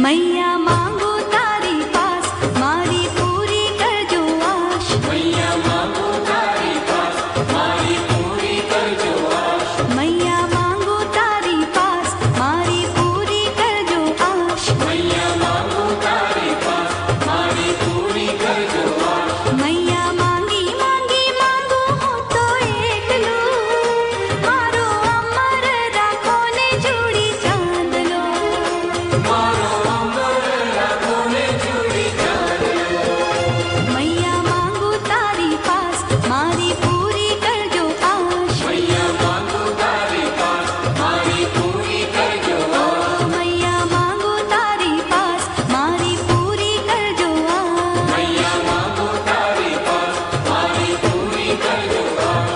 मैया मांगो तारी पास मारी पूरी कर जो आश। मैया मांगो तारी पास मारी पूरी कर जो आश। मैया मांगो तारी पास मारी पूरी कर जो आश। मैया मांगो तारी पास मारी पूरी कर जो आश। मैया मांगी मांगी मांगो हो तो एक लो मारो अमर राखो ने जोड़ी चांद लो। मारो अमर राखो ने जोड़ी चांद लो। मैया मांगो तारी पास मारी पूरी कर जो आश। मैया मांगो तारी पास मारी पूरी कर जो आश। मैया मांगो तारी पास मारी पूरी कर जो आश। मैया मांगो तारी पास मारी पूरी कर जो आश।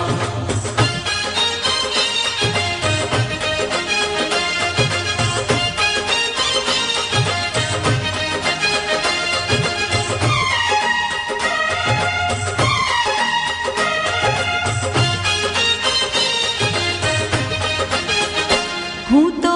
हूँ तो